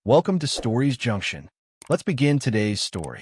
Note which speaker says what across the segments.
Speaker 1: Welcome to Stories Junction. Let's begin today's story.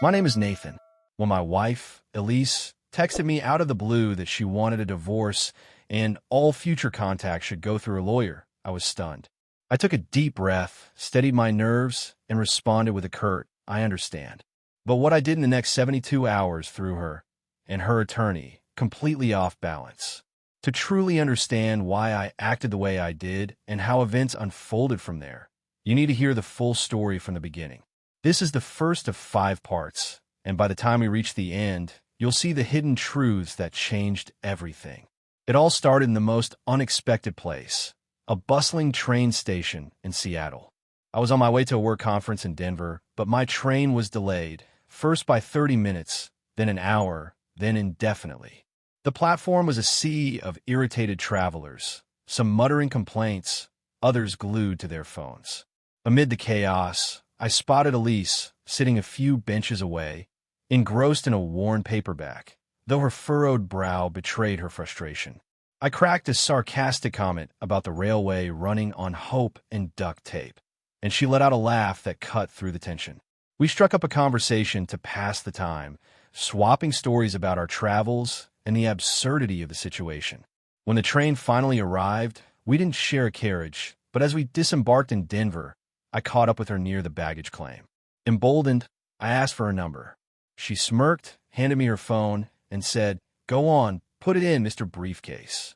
Speaker 1: My name is Nathan. When my wife, Elise, texted me out of the blue that she wanted a divorce and all future contacts should go through a lawyer, I was stunned. I took a deep breath, steadied my nerves, and responded with a curt, "I understand." But what I did in the next 72 hours threw her and her attorney completely off balance. To truly understand why I acted the way I did and how events unfolded from there, you need to hear the full story from the beginning. This is the first of 5 parts, and by the time we reach the end, you'll see the hidden truths that changed everything. It all started in the most unexpected place, a bustling train station in Seattle. I was on my way to a work conference in Denver, but my train was delayed, first by 30 minutes, then an hour, then indefinitely. The platform was a sea of irritated travelers, some muttering complaints, others glued to their phones. Amid the chaos, I spotted Elise sitting a few benches away, engrossed in a worn paperback, though her furrowed brow betrayed her frustration. I cracked a sarcastic comment about the railway running on hope and duct tape, and she let out a laugh that cut through the tension. We struck up a conversation to pass the time, swapping stories about our travels and the absurdity of the situation. When the train finally arrived, we didn't share a carriage, but as we disembarked in Denver, I caught up with her near the baggage claim. Emboldened, I asked for her number. She smirked, handed me her phone, and said, "Go on, put it in, Mr. Briefcase."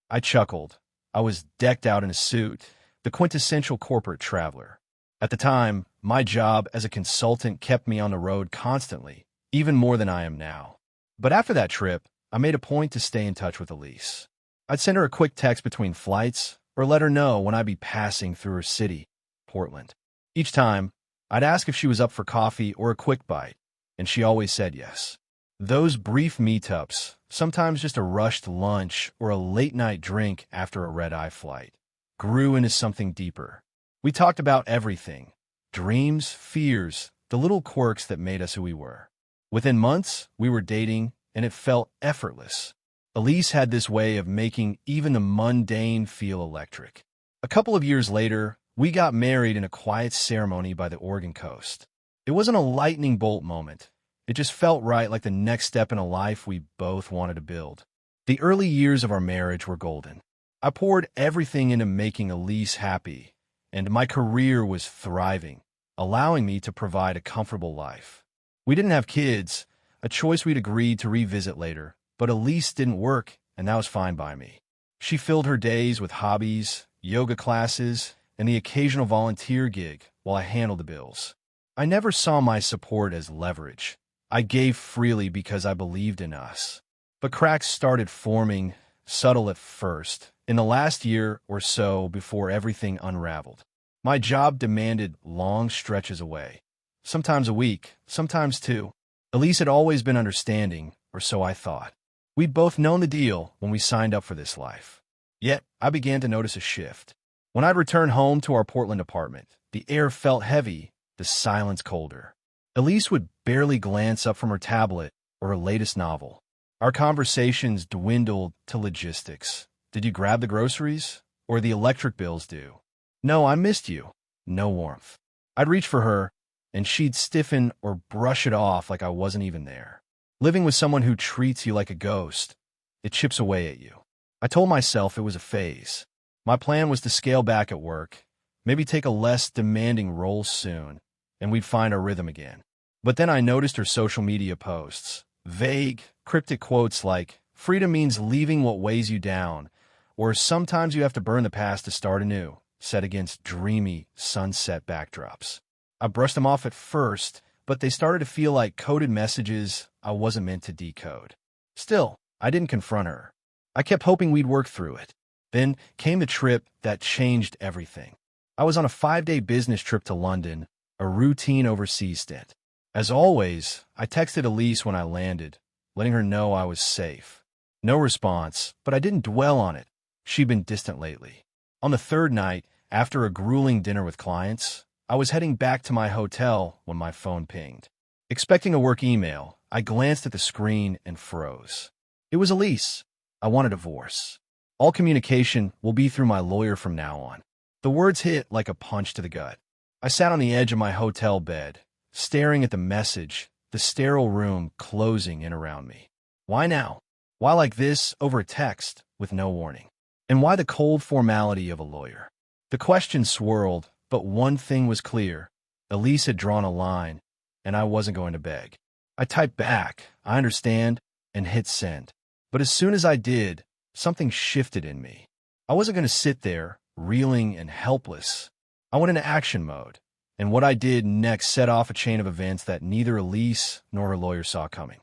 Speaker 1: I chuckled. I was decked out in a suit, the quintessential corporate traveler. At the time, my job as a consultant kept me on the road constantly, even more than I am now. But after that trip, I made a point to stay in touch with Elise. I'd send her a quick text between flights or let her know when I'd be passing through her city, Portland. Each time, I'd ask if she was up for coffee or a quick bite, and she always said yes. Those brief meetups, sometimes just a rushed lunch or a late-night drink after a red-eye flight, grew into something deeper. We talked about everything: dreams, fears, the little quirks that made us who we were. Within months, we were dating, and it felt effortless. Elise had this way of making even the mundane feel electric. A couple of years later, we got married in a quiet ceremony by the Oregon coast. It wasn't a lightning bolt moment. It just felt right, like the next step in a life we both wanted to build. The early years of our marriage were golden. I poured everything into making Elise happy, and my career was thriving, allowing me to provide a comfortable life. We didn't have kids, a choice we'd agreed to revisit later, but Elise didn't work, and that was fine by me. She filled her days with hobbies, yoga classes, and the occasional volunteer gig while I handled the bills. I never saw my support as leverage. I gave freely because I believed in us. But cracks started forming, subtle at first, in the last year or so before everything unraveled. My job demanded long stretches away, sometimes a week, sometimes 2. Elise had always been understanding, or so I thought. We'd both known the deal when we signed up for this life. Yet, I began to notice a shift. When I'd return home to our Portland apartment, the air felt heavy, the silence colder. Elise would barely glance up from her tablet or her latest novel. Our conversations dwindled to logistics. Did you grab the groceries? Or the electric bills due? No, I missed you. No warmth. I'd reach for her, and she'd stiffen or brush it off like I wasn't even there. Living with someone who treats you like a ghost, it chips away at you. I told myself it was a phase. My plan was to scale back at work, maybe take a less demanding role soon, and we'd find our rhythm again. But then I noticed her social media posts. Vague, cryptic quotes like, "Freedom means leaving what weighs you down," or "Sometimes you have to burn the past to start anew," set against dreamy sunset backdrops. I brushed them off at first, but they started to feel like coded messages I wasn't meant to decode. Still, I didn't confront her. I kept hoping we'd work through it. Then came the trip that changed everything. I was on a 5-day business trip to London, a routine overseas stint. As always, I texted Elise when I landed, letting her know I was safe. No response, but I didn't dwell on it. She'd been distant lately. On the 3rd night, after a grueling dinner with clients, I was heading back to my hotel when my phone pinged. Expecting a work email, I glanced at the screen and froze. It was Elise. I want a divorce. All communication will be through my lawyer from now on. The words hit like a punch to the gut. I sat on the edge of my hotel bed, staring at the message, the sterile room closing in around me. Why now? Why like this over a text with no warning? And why the cold formality of a lawyer? The question swirled, but one thing was clear. Elise had drawn a line, and I wasn't going to beg. I typed back, "I understand," and hit send. But as soon as I did, something shifted in me. I wasn't going to sit there, reeling and helpless. I went into action mode, and what I did next set off a chain of events that neither Elise nor her lawyer saw coming.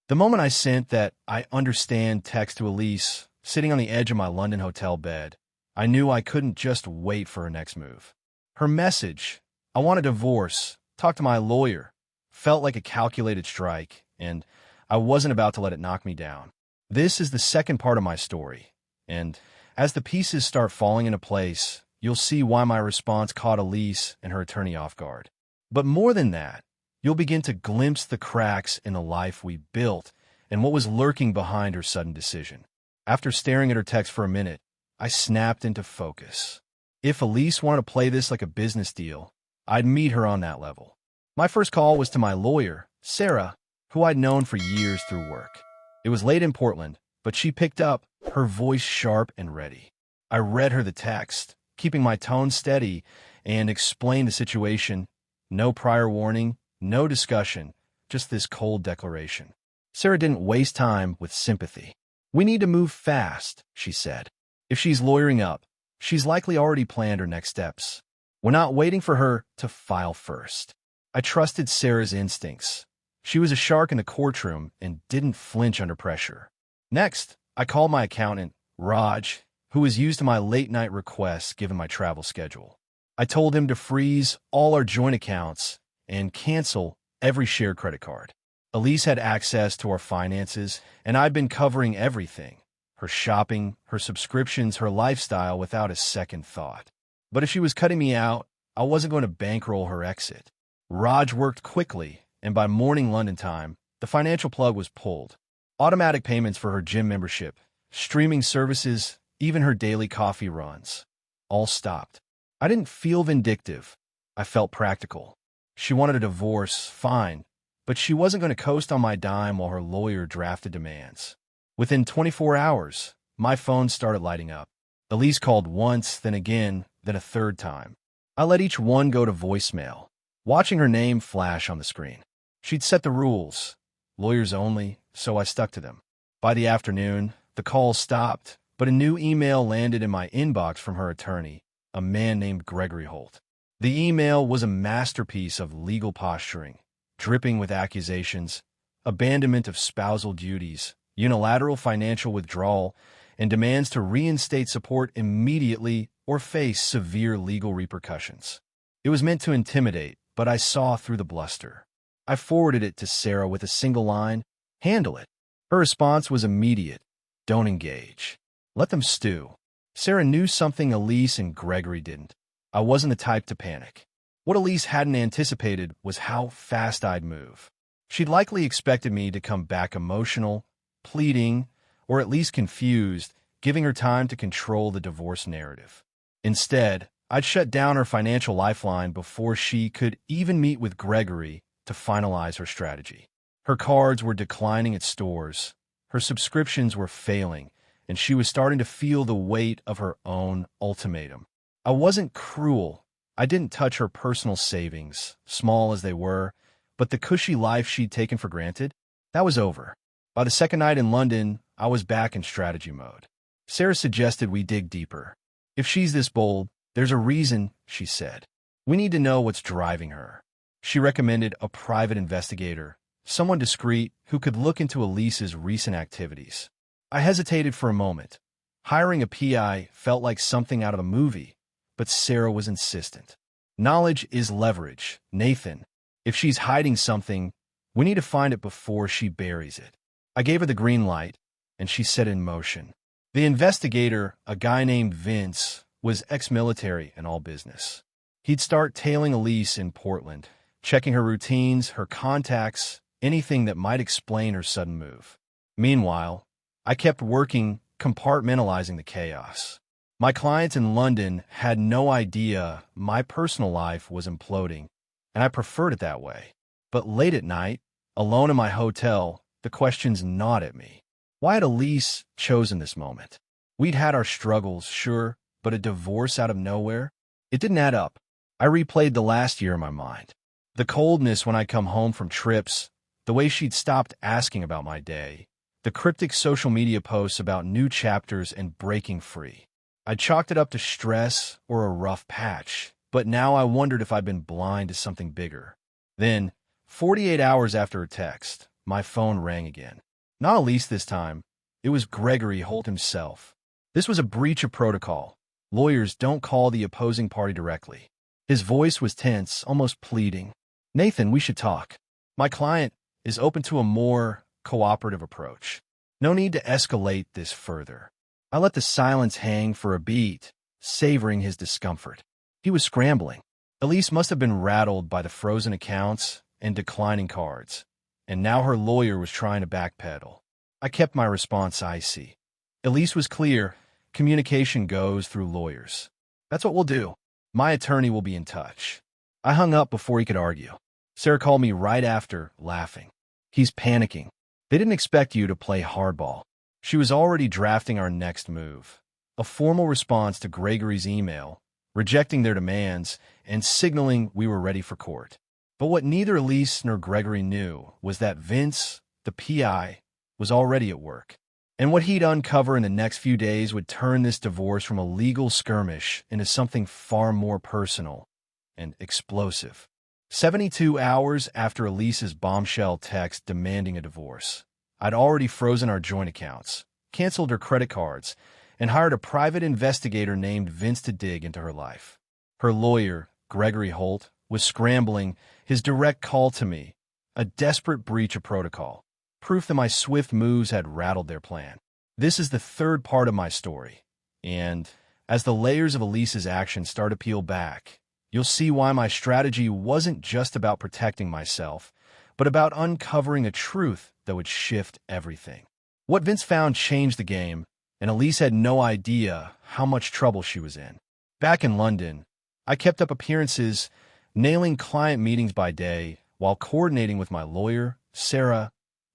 Speaker 1: The moment I sent that "I understand" text to Elise, sitting on the edge of my London hotel bed, I knew I couldn't just wait for her next move. Her message, "I want a divorce, talk to my lawyer," felt like a calculated strike, and I wasn't about to let it knock me down. This is the second part of my story, and as the pieces start falling into place, you'll see why my response caught Elise and her attorney off guard. But more than that, you'll begin to glimpse the cracks in the life we built and what was lurking behind her sudden decision. After staring at her text for a minute, I snapped into focus. If Elise wanted to play this like a business deal, I'd meet her on that level. My first call was to my lawyer, Sarah, who I'd known for years through work. It was late in Portland, but she picked up, her voice sharp and ready. I read her the text, keeping my tone steady, and explained the situation. No prior warning, no discussion, just this cold declaration. Sarah didn't waste time with sympathy. "We need to move fast," she said. "If she's lawyering up, she's likely already planned her next steps. We're not waiting for her to file first." I trusted Sarah's instincts. She was a shark in the courtroom and didn't flinch under pressure. Next, I called my accountant, Raj, who was used to my late-night requests given my travel schedule. I told him to freeze all our joint accounts and cancel every shared credit card. Elise had access to our finances, and I'd been covering everything: her shopping, her subscriptions, her lifestyle without a second thought. But if she was cutting me out, I wasn't going to bankroll her exit. Raj worked quickly, and by morning London time, the financial plug was pulled. Automatic payments for her gym membership, streaming services, even her daily coffee runs, all stopped. I didn't feel vindictive. I felt practical. She wanted a divorce, fine, but she wasn't going to coast on my dime while her lawyer drafted demands. Within 24 hours, my phone started lighting up. Elise called once, then again, then a third time. I let each one go to voicemail, watching her name flash on the screen. She'd set the rules, lawyers only, so I stuck to them. By the afternoon, the calls stopped, but a new email landed in my inbox from her attorney, a man named Gregory Holt. The email was a masterpiece of legal posturing, dripping with accusations, abandonment of spousal duties, unilateral financial withdrawal, and demands to reinstate support immediately or face severe legal repercussions. It was meant to intimidate, but I saw through the bluster. I forwarded it to Sarah with a single line, "Handle it." Her response was immediate: "Don't engage. Let them stew." Sarah knew something Elise and Gregory didn't. I wasn't the type to panic. What Elise hadn't anticipated was how fast I'd move. She'd likely expected me to come back emotional, pleading, or at least confused, giving her time to control the divorce narrative. Instead, I'd shut down her financial lifeline before she could even meet with Gregory to finalize her strategy. Her cards were declining at stores, her subscriptions were failing, and she was starting to feel the weight of her own ultimatum. I wasn't cruel. I didn't touch her personal savings, small as they were, but the cushy life she'd taken for granted, that was over. By the second night in London, I was back in strategy mode. Sarah suggested we dig deeper. "If she's this bold, there's a reason," she said. "We need to know what's driving her." She recommended a private investigator, someone discreet who could look into Elise's recent activities. I hesitated for a moment. Hiring a PI felt like something out of a movie, but Sarah was insistent. "Knowledge is leverage, Nathan. If she's hiding something, we need to find it before she buries it." I gave her the green light, and she set it in motion. The investigator, a guy named Vince, was ex-military and all business. He'd start tailing Elise in Portland, checking her routines, her contacts, anything that might explain her sudden move. Meanwhile, I kept working, compartmentalizing the chaos. My clients in London had no idea my personal life was imploding, and I preferred it that way. But late at night, alone in my hotel, the questions gnawed at me. Why had Elise chosen this moment? We'd had our struggles, sure, but a divorce out of nowhere? It didn't add up. I replayed the last year in my mind. The coldness when I come home from trips, the way she'd stopped asking about my day, the cryptic social media posts about new chapters and breaking free. I chalked it up to stress or a rough patch, but now I wondered if I'd been blind to something bigger. Then, 48 hours after a text, my phone rang again. Not Elise this time. It was Gregory Holt himself. This was a breach of protocol. Lawyers don't call the opposing party directly. His voice was tense, almost pleading. "Nathan, we should talk. My client is open to a more cooperative approach. No need to escalate this further." I let the silence hang for a beat, savoring his discomfort. He was scrambling. Elise must have been rattled by the frozen accounts and declining cards, and now her lawyer was trying to backpedal. I kept my response icy. Elise was clear. Communication goes through lawyers. "That's what we'll do. My attorney will be in touch." I hung up before he could argue. Sarah called me right after, laughing. "He's panicking. They didn't expect you to play hardball." She was already drafting our next move, a formal response to Gregory's email, rejecting their demands and signaling we were ready for court. But what neither Elise nor Gregory knew was that Vince, the PI, was already at work. And what he'd uncover in the next few days would turn this divorce from a legal skirmish into something far more personal and explosive. 72 hours after Elise's bombshell text demanding a divorce, I'd already frozen our joint accounts, canceled her credit cards, and hired a private investigator named Vince to dig into her life. Her lawyer, Gregory Holt, was scrambling, his direct call to me, a desperate breach of protocol, proof that my swift moves had rattled their plan. This is the third part of my story, and as the layers of Elise's actions start to peel back, you'll see why my strategy wasn't just about protecting myself, but about uncovering a truth that would shift everything. What Vince found changed the game, and Elise had no idea how much trouble she was in. Back in London, I kept up appearances, nailing client meetings by day while coordinating with my lawyer, Sarah,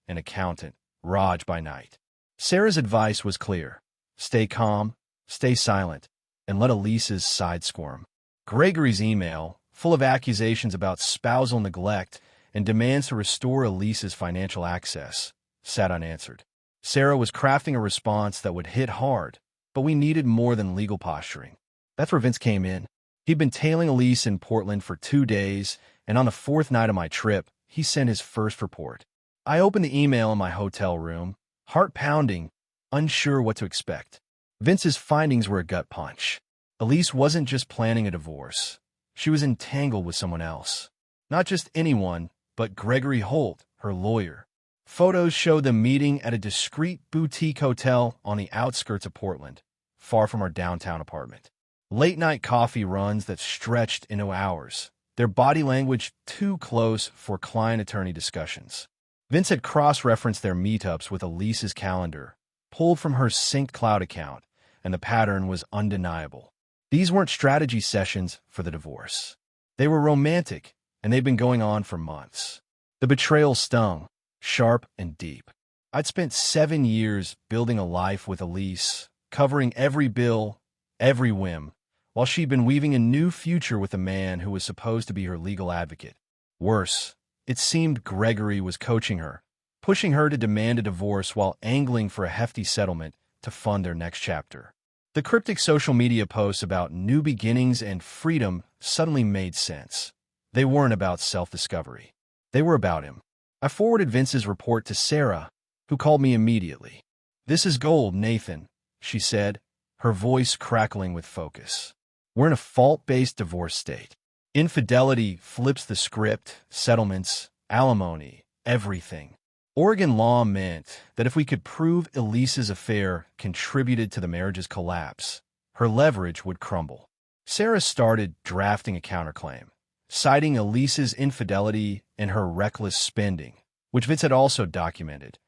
Speaker 1: and accountant, Raj, by night. Sarah's advice was clear. Stay calm, stay silent, and let Elise's side squirm. Gregory's email, full of accusations about spousal neglect and demands to restore Elise's financial access, sat unanswered. Sarah was crafting a response that would hit hard, but we needed more than legal posturing. That's where Vince came in. He'd been tailing Elise in Portland for 2 days, and on the 4th night of my trip, he sent his first report. I opened the email in my hotel room, heart pounding, unsure what to expect. Vince's findings were a gut punch. Elise wasn't just planning a divorce. She was entangled with someone else. Not just anyone, but Gregory Holt, her lawyer. Photos showed them meeting at a discreet boutique hotel on the outskirts of Portland, far from our downtown apartment. Late-night coffee runs that stretched into hours, their body language too close for client-attorney discussions. Vince had cross-referenced their meetups with Elise's calendar, pulled from her synced cloud account, and the pattern was undeniable. These weren't strategy sessions for the divorce. They were romantic, and they'd been going on for months. The betrayal stung, sharp and deep. I'd spent 7 years building a life with Elise, covering every bill, every whim, while she'd been weaving a new future with a man who was supposed to be her legal advocate. Worse, it seemed Gregory was coaching her, pushing her to demand a divorce while angling for a hefty settlement to fund their next chapter. The cryptic social media posts about new beginnings and freedom suddenly made sense. They weren't about self-discovery. They were about him. I forwarded Vince's report to Sarah, who called me immediately. "This is gold, Nathan," she said, her voice crackling with focus. "We're in a fault-based divorce state. Infidelity flips the script, settlements, alimony, everything. Oregon law meant that if we could prove Elise's affair contributed to the marriage's collapse, her leverage would crumble." Sarah started drafting a counterclaim, citing Elise's infidelity and her reckless spending, which Vince had also documented.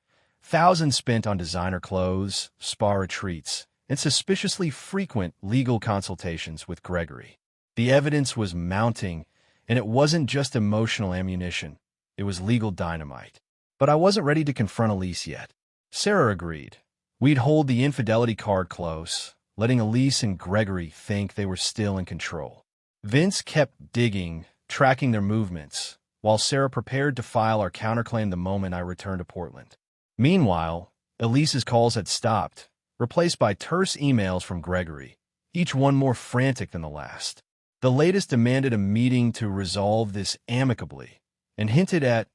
Speaker 1: Thousands spent on designer clothes, spa retreats, and suspiciously frequent legal consultations with Gregory. The evidence was mounting, and it wasn't just emotional ammunition. It was legal dynamite. But I wasn't ready to confront Elise yet. Sarah agreed. We'd hold the infidelity card close, letting Elise and Gregory think they were still in control. Vince kept digging, tracking their movements, while Sarah prepared to file our counterclaim the moment I returned to Portland. Meanwhile, Elise's calls had stopped, replaced by terse emails from Gregory, each one more frantic than the last. The latest demanded a meeting to resolve this amicably and hinted at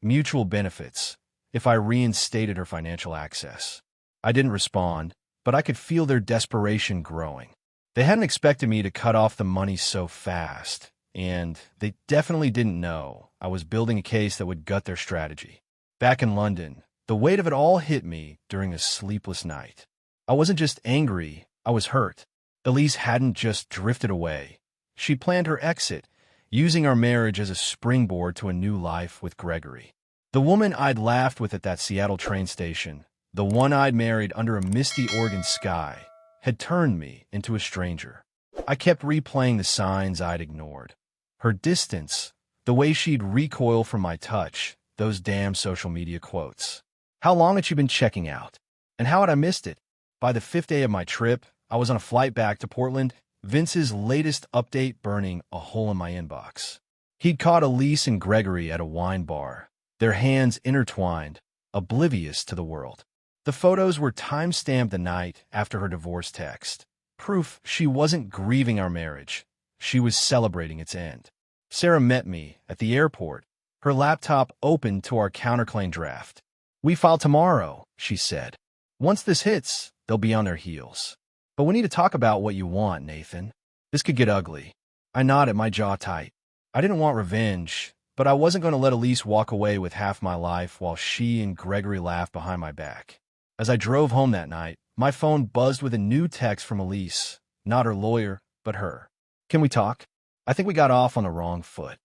Speaker 1: mutual benefits if I reinstated her financial access. I didn't respond, but I could feel their desperation growing. They hadn't expected me to cut off the money so fast, and they definitely didn't know I was building a case that would gut their strategy. Back in London, the weight of it all hit me during a sleepless night. I wasn't just angry, I was hurt. Elise hadn't just drifted away. She planned her exit, using our marriage as a springboard to a new life with Gregory. The woman I'd laughed with at that Seattle train station, the one I'd married under a misty Oregon sky, had turned me into a stranger. I kept replaying the signs I'd ignored. Her distance, the way she'd recoil from my touch, those damn social media quotes. How long had she been checking out? And how had I missed it? By the 5th day of my trip, I was on a flight back to Portland, Vince's latest update burning a hole in my inbox. He'd caught Elise and Gregory at a wine bar, their hands intertwined, oblivious to the world. The photos were time-stamped the night after her divorce text. Proof she wasn't grieving our marriage. She was celebrating its end. Sarah met me at the airport, her laptop open to our counterclaim draft. "We file tomorrow," she said. "Once this hits, they'll be on their heels. But we need to talk about what you want, Nathan. This could get ugly." I nodded, my jaw tight. I didn't want revenge, but I wasn't going to let Elise walk away with half my life while she and Gregory laughed behind my back. As I drove home that night, my phone buzzed with a new text from Elise, not her lawyer, but her. "Can we talk? I think we got off on the wrong foot."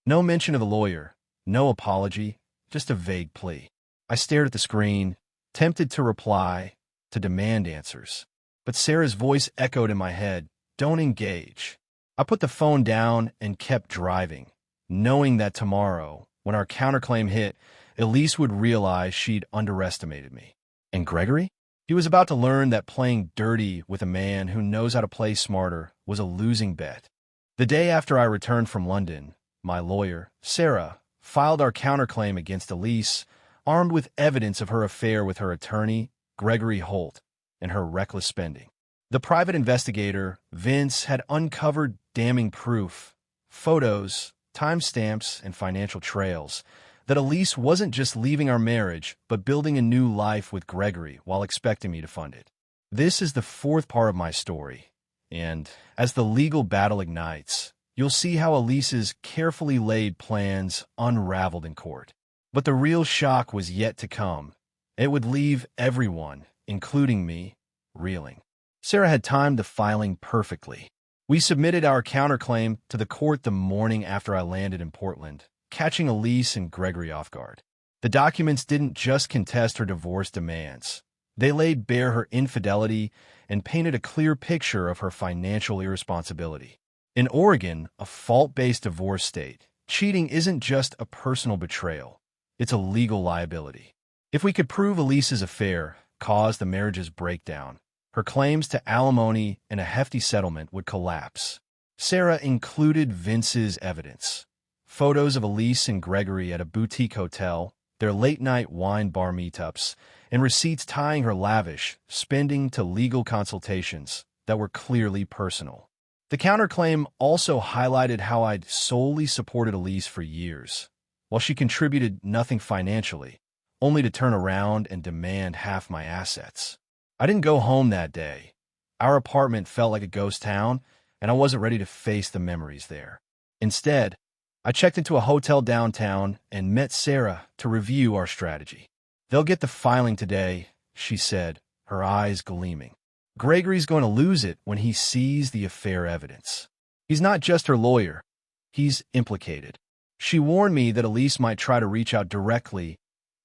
Speaker 1: No mention of the lawyer, no apology, just a vague plea. I stared at the screen, tempted to reply, to demand answers. But Sarah's voice echoed in my head, "Don't engage." I put the phone down and kept driving, knowing that tomorrow, when our counterclaim hit, Elise would realize she'd underestimated me. And Gregory? He was about to learn that playing dirty with a man who knows how to play smarter was a losing bet. The day after I returned from London, my lawyer, Sarah, filed our counterclaim against Elise, armed with evidence of her affair with her attorney, Gregory Holt, and her reckless spending. The private investigator, Vince, had uncovered damning proof, photos, timestamps, and financial trails, that Elise wasn't just leaving our marriage, but building a new life with Gregory while expecting me to fund it. This is the fourth part of my story, and as the legal battle ignites, you'll see how Elise's carefully laid plans unraveled in court. But the real shock was yet to come. It would leave everyone, including me, reeling. Sarah had timed the filing perfectly. We submitted our counterclaim to the court the morning after I landed in Portland, catching Elise and Gregory off guard. The documents didn't just contest her divorce demands. They laid bare her infidelity and painted a clear picture of her financial irresponsibility. In Oregon, a fault-based divorce state, cheating isn't just a personal betrayal. It's a legal liability. If we could prove Elise's affair caused the marriage's breakdown, her claims to alimony and a hefty settlement would collapse. Sarah included Vince's evidence. Photos of Elise and Gregory at a boutique hotel, their late-night wine bar meetups, and receipts tying her lavish spending to legal consultations that were clearly personal. The counterclaim also highlighted how I'd solely supported Elise for years, while she contributed nothing financially, only to turn around and demand half my assets. I didn't go home that day. Our apartment felt like a ghost town, and I wasn't ready to face the memories there. Instead, I checked into a hotel downtown and met Sarah to review our strategy. "They'll get the filing today," she said, her eyes gleaming. "Gregory's going to lose it when he sees the affair evidence. He's not just her lawyer. He's implicated." She warned me that Elise might try to reach out directly,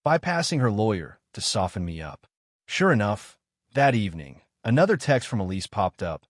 Speaker 1: bypassing her lawyer to soften me up. Sure enough, that evening, Another text from Elise popped up.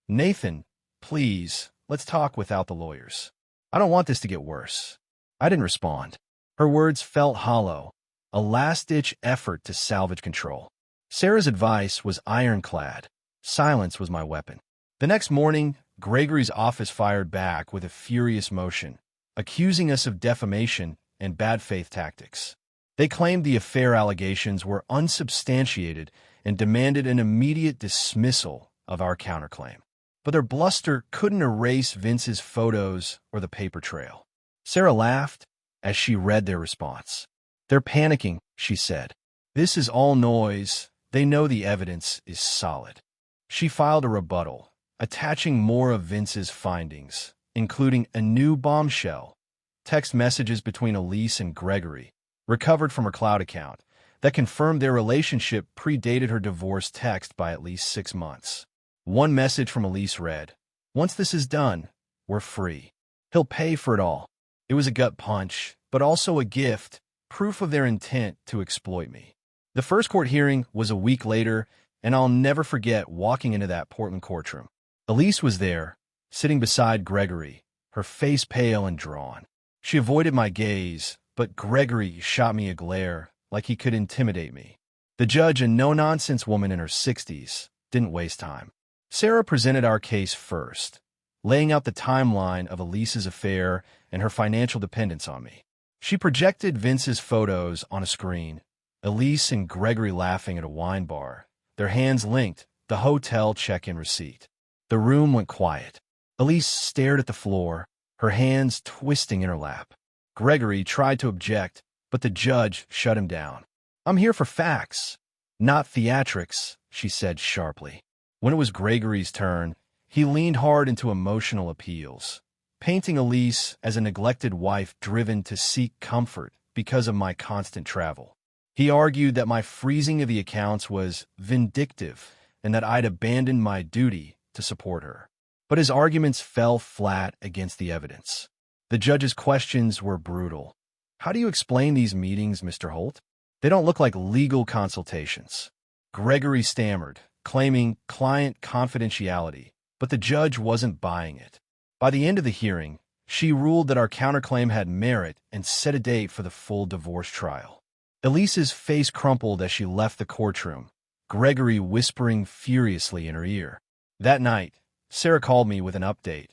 Speaker 1: "Nathan, please, let's talk without the lawyers. I don't want this to get worse." I didn't respond. Her words felt hollow, a last-ditch effort to salvage control. Sarah's advice was ironclad. Silence was my weapon. The next morning, Gregory's office fired back with a furious motion, accusing us of defamation and bad faith tactics. They claimed the affair allegations were unsubstantiated and demanded an immediate dismissal of our counterclaim. But their bluster couldn't erase Vince's photos or the paper trail. Sarah laughed as she read their response. "They're panicking," she said. "This is all noise. They know the evidence is solid." She filed a rebuttal, attaching more of Vince's findings, including a new bombshell, text messages between Elise and Gregory, recovered from her cloud account, that confirmed their relationship predated her divorce text by at least 6 months. One message from Elise read, "Once this is done, we're free. He'll pay for it all." It was a gut punch, but also a gift, proof of their intent to exploit me. The first court hearing was a week later, and I'll never forget walking into that Portland courtroom. Elise was there, sitting beside Gregory, her face pale and drawn. She avoided my gaze, but Gregory shot me a glare like he could intimidate me. The judge, a no-nonsense woman in her 60s, didn't waste time. Sarah presented our case first, laying out the timeline of Elise's affair and her financial dependence on me. She projected Vince's photos on a screen, Elise and Gregory laughing at a wine bar, their hands linked, the hotel check-in receipt. The room went quiet. Elise stared at the floor, her hands twisting in her lap. Gregory tried to object, but the judge shut him down. "I'm here for facts, not theatrics," she said sharply. When it was Gregory's turn, he leaned hard into emotional appeals, painting Elise as a neglected wife driven to seek comfort because of my constant travel. He argued that my freezing of the accounts was vindictive and that I'd abandoned my duty to support her. But his arguments fell flat against the evidence. The judge's questions were brutal. "How do you explain these meetings, Mr. Holt? They don't look like legal consultations." Gregory stammered, claiming client confidentiality, but the judge wasn't buying it. By the end of the hearing, she ruled that our counterclaim had merit and set a date for the full divorce trial. Elise's face crumpled as she left the courtroom, Gregory whispering furiously in her ear. That night, Sarah called me with an update.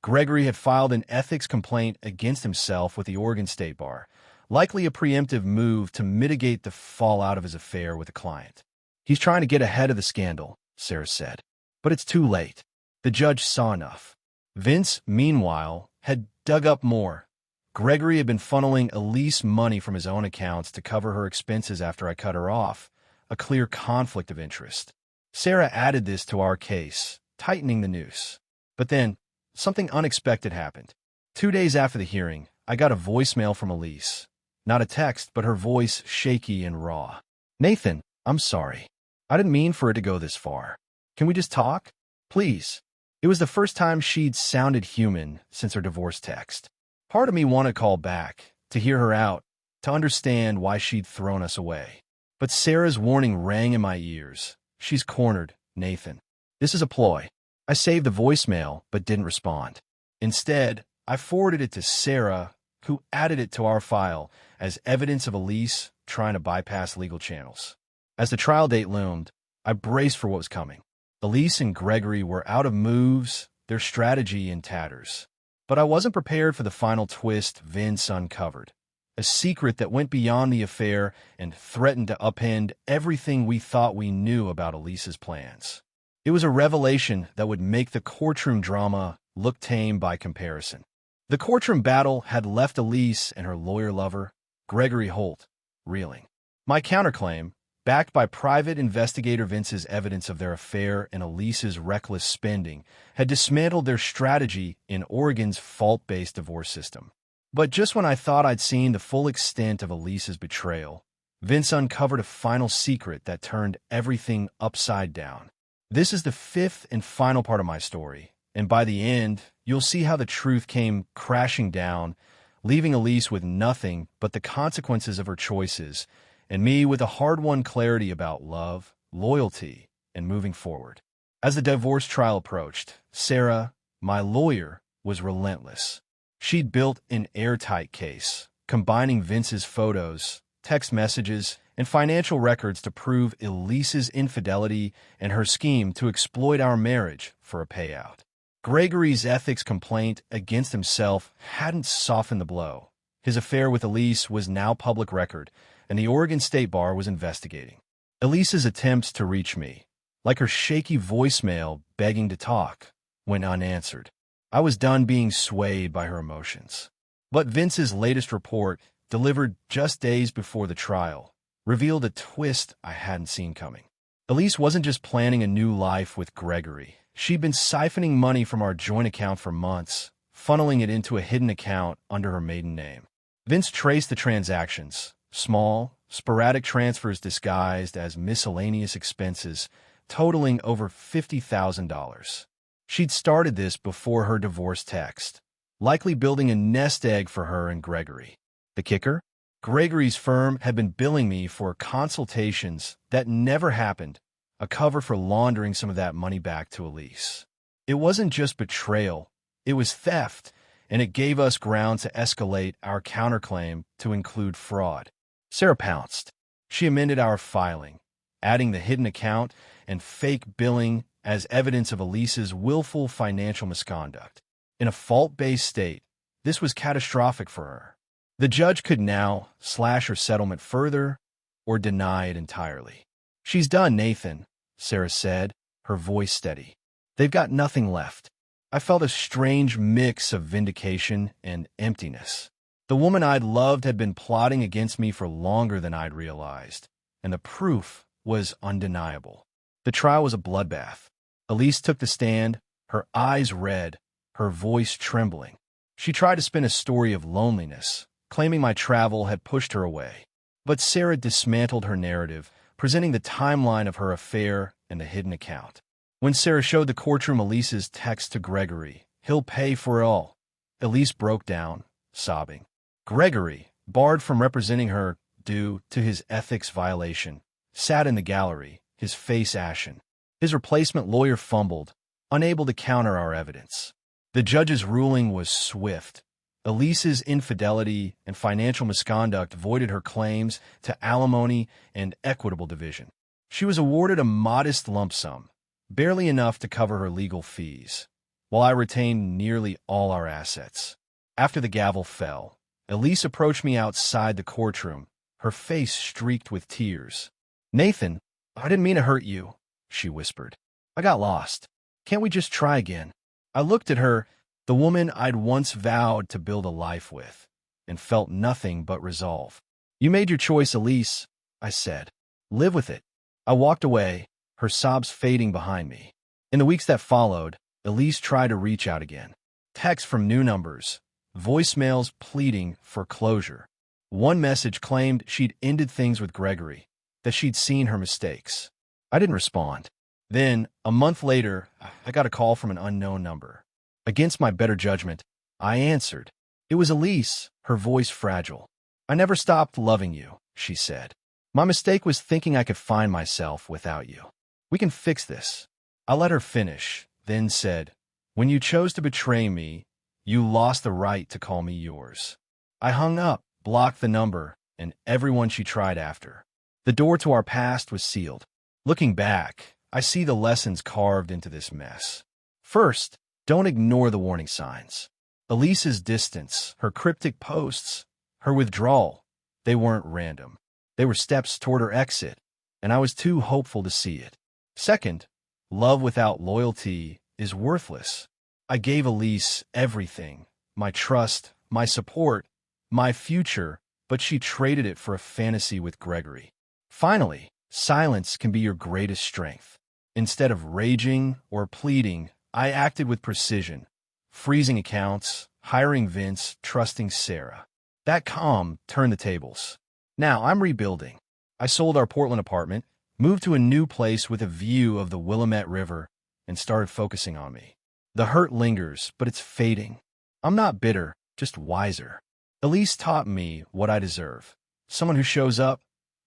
Speaker 1: Gregory had filed an ethics complaint against himself with the Oregon State Bar, likely a preemptive move to mitigate the fallout of his affair with a client. "He's trying to get ahead of the scandal," Sarah said. "But it's too late." The judge saw enough. Vince, meanwhile, had dug up more. Gregory had been funneling Elise money from his own accounts to cover her expenses after I cut her off, a clear conflict of interest. Sarah added this to our case, tightening the noose. But then, something unexpected happened. 2 days after the hearing, I got a voicemail from Elise. Not a text, but her voice shaky and raw. "Nathan, I'm sorry. I didn't mean for it to go this far. Can we just talk? Please." It was the first time she'd sounded human since her divorce text. Part of me wanted to call back, to hear her out, to understand why she'd thrown us away. But Sarah's warning rang in my ears. "She's cornered, Nathan. This is a ploy." I saved the voicemail, but didn't respond. Instead, I forwarded it to Sarah, who added it to our file as evidence of Elise trying to bypass legal channels. As the trial date loomed, I braced for what was coming. Elise and Gregory were out of moves, their strategy in tatters. But I wasn't prepared for the final twist Vince uncovered, a secret that went beyond the affair and threatened to upend everything we thought we knew about Elise's plans. It was a revelation that would make the courtroom drama look tame by comparison. The courtroom battle had left Elise and her lawyer lover, Gregory Holt, reeling. My counterclaim, backed by private investigator Vince's evidence of their affair and Elise's reckless spending, had dismantled their strategy in Oregon's fault-based divorce system. But just when I thought I'd seen the full extent of Elise's betrayal, Vince uncovered a final secret that turned everything upside down. This is the fifth and final part of my story, and by the end, you'll see how the truth came crashing down, leaving Elise with nothing but the consequences of her choices, and me with a hard-won clarity about love, loyalty, and moving forward. As the divorce trial approached, Sarah, my lawyer, was relentless. She'd built an airtight case, combining Vince's photos, text messages, and financial records to prove Elise's infidelity and her scheme to exploit our marriage for a payout. Gregory's ethics complaint against himself hadn't softened the blow. His affair with Elise was now public record, and the Oregon State Bar was investigating. Elise's attempts to reach me, like her shaky voicemail begging to talk, went unanswered. I was done being swayed by her emotions. But Vince's latest report, delivered just days before the trial, revealed a twist I hadn't seen coming. Elise wasn't just planning a new life with Gregory. She'd been siphoning money from our joint account for months, funneling it into a hidden account under her maiden name. Vince traced the transactions, small, sporadic transfers disguised as miscellaneous expenses, totaling over $50,000. She'd started this before her divorce text, likely building a nest egg for her and Gregory. The kicker? Gregory's firm had been billing me for consultations that never happened, a cover for laundering some of that money back to Elise. It wasn't just betrayal, it was theft, and it gave us ground to escalate our counterclaim to include fraud. Sarah pounced. She amended our filing, adding the hidden account and fake billing as evidence of Elise's willful financial misconduct. In a fault-based state, this was catastrophic for her. The judge could now slash her settlement further or deny it entirely. "She's done, Nathan," Sarah said, her voice steady. "They've got nothing left." I felt a strange mix of vindication and emptiness. The woman I'd loved had been plotting against me for longer than I'd realized, and the proof was undeniable. The trial was a bloodbath. Elise took the stand, her eyes red, her voice trembling. She tried to spin a story of loneliness, claiming my travel had pushed her away. But Sarah dismantled her narrative, presenting the timeline of her affair and the hidden account. When Sarah showed the courtroom Elise's text to Gregory, "He'll pay for it all," Elise broke down, sobbing. Gregory, barred from representing her due to his ethics violation, sat in the gallery, his face ashen. His replacement lawyer fumbled, unable to counter our evidence. The judge's ruling was swift. Elise's infidelity and financial misconduct voided her claims to alimony and equitable division. She was awarded a modest lump sum, barely enough to cover her legal fees, while I retained nearly all our assets. After the gavel fell, Elise approached me outside the courtroom, her face streaked with tears. "Nathan, I didn't mean to hurt you," she whispered. "I got lost. Can't we just try again?" I looked at her, the woman I'd once vowed to build a life with, and felt nothing but resolve. "You made your choice, Elise," I said. "Live with it." I walked away, her sobs fading behind me. In the weeks that followed, Elise tried to reach out again. Texts from new numbers, voicemails pleading for closure. One message claimed she'd ended things with Gregory, that she'd seen her mistakes. I didn't respond. Then, a month later, I got a call from an unknown number. Against my better judgment, I answered. It was Elise, her voice fragile. "I never stopped loving you," she said. "My mistake was thinking I could find myself without you. We can fix this." I let her finish, then said, "When you chose to betray me, you lost the right to call me yours." I hung up, blocked the number, and everyone she tried after. The door to our past was sealed. Looking back, I see the lessons carved into this mess. First, don't ignore the warning signs. Elise's distance, her cryptic posts, her withdrawal, they weren't random. They were steps toward her exit, and I was too hopeful to see it. Second, love without loyalty is worthless. I gave Elise everything, my trust, my support, my future, but she traded it for a fantasy with Gregory. Finally, silence can be your greatest strength. Instead of raging or pleading, I acted with precision, freezing accounts, hiring Vince, trusting Sarah. That calm turned the tables. Now I'm rebuilding. I sold our Portland apartment, moved to a new place with a view of the Willamette River, and started focusing on me. The hurt lingers, but it's fading. I'm not bitter, just wiser. Elise taught me what I deserve. Someone who shows up,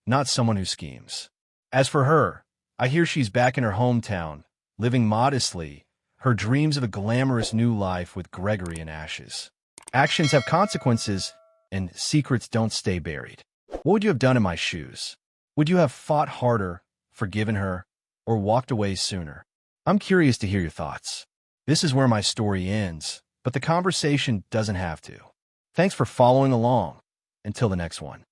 Speaker 1: not someone who schemes. As for her, I hear she's back in her hometown, living modestly, her dreams of a glamorous new life with Gregory in ashes. Actions have consequences, and secrets don't stay buried. What would you have done in my shoes? Would you have fought harder, forgiven her, or walked away sooner? I'm curious to hear your thoughts. This is where my story ends, but the conversation doesn't have to. Thanks for following along. Until the next one.